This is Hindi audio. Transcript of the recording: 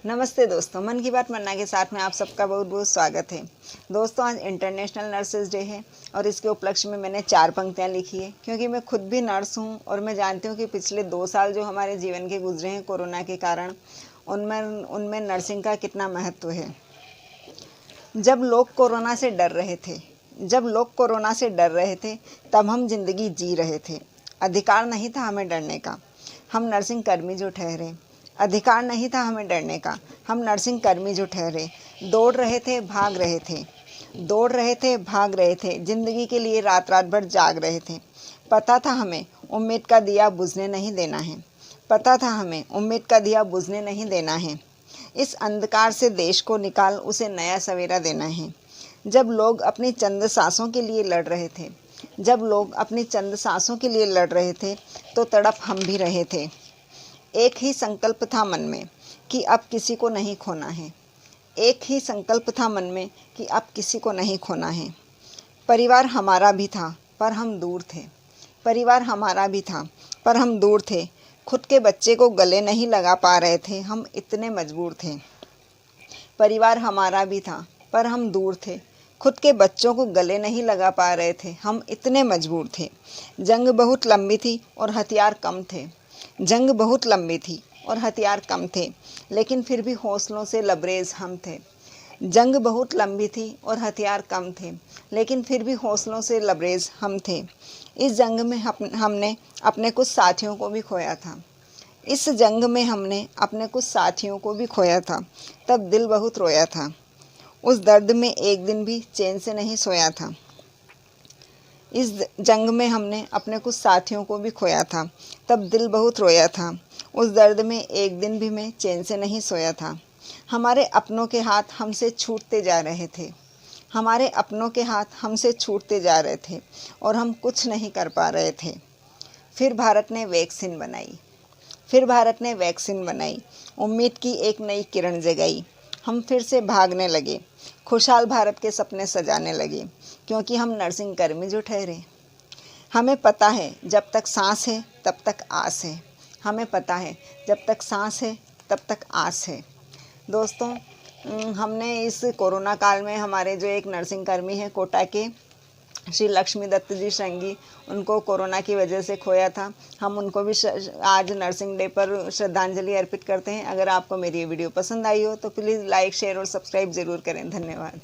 नमस्ते दोस्तों, मन की बात मन्ना के साथ में आप सबका बहुत बहुत स्वागत है। दोस्तों, आज इंटरनेशनल नर्सेज डे है और इसके उपलक्ष्य में मैंने 4 पंक्तियाँ लिखी है क्योंकि मैं खुद भी नर्स हूँ और मैं जानती हूँ कि पिछले 2 साल जो हमारे जीवन के गुजरे हैं कोरोना के कारण, उनमें नर्सिंग का कितना महत्व है। जब लोग कोरोना से डर रहे थे तब हम जिंदगी जी रहे थे। अधिकार नहीं था हमें डरने का, हम नर्सिंग कर्मी जो ठहरे। अधिकार नहीं था हमें डरने का, हम नर्सिंग कर्मी जो ठहरे। दौड़ रहे थे, भाग रहे थे, जिंदगी के लिए रात रात भर जाग रहे थे। पता था हमें उम्मीद का दिया बुझने नहीं देना है। इस अंधकार से देश को निकाल उसे नया सवेरा देना है। जब लोग अपनी चंद सांसों के लिए लड़ रहे थे तो तड़प हम भी रहे थे। एक ही संकल्प था मन में कि अब किसी को नहीं खोना है। परिवार हमारा भी था पर हम दूर थे। खुद के बच्चे को गले नहीं लगा पा रहे थे, हम इतने मजबूर थे। परिवार हमारा भी था पर हम दूर थे। खुद के बच्चों को गले नहीं लगा पा रहे थे, हम इतने मजबूर थे। जंग बहुत लंबी थी और हथियार कम थे, लेकिन फिर भी हौसलों से लबरेज हम थे। इस जंग में हमने अपने कुछ साथियों को भी खोया था। तब दिल बहुत रोया था। उस दर्द में एक दिन भी चैन से नहीं सोया था। उस दर्द में एक दिन भी मैं चैन से नहीं सोया था। हमारे अपनों के हाथ हमसे छूटते जा रहे थे और हम कुछ नहीं कर पा रहे थे। फिर भारत ने वैक्सीन बनाई, उम्मीद की एक नई किरण जगाई। हम फिर से भागने लगे, खुशहाल भारत के सपने सजाने लगे, क्योंकि हम नर्सिंग कर्मी जो ठहरे। हमें पता है जब तक सांस है तब तक आस है। दोस्तों, हमने इस कोरोना काल में हमारे जो एक नर्सिंग कर्मी हैं कोटा के श्री लक्ष्मी दत्त जी श्रृंगी, उनको कोरोना की वजह से खोया था। हम उनको भी आज नर्सिंग डे पर श्रद्धांजलि अर्पित करते हैं। अगर आपको मेरी ये वीडियो पसंद आई हो तो प्लीज़ लाइक, शेयर और सब्सक्राइब ज़रूर करें। धन्यवाद।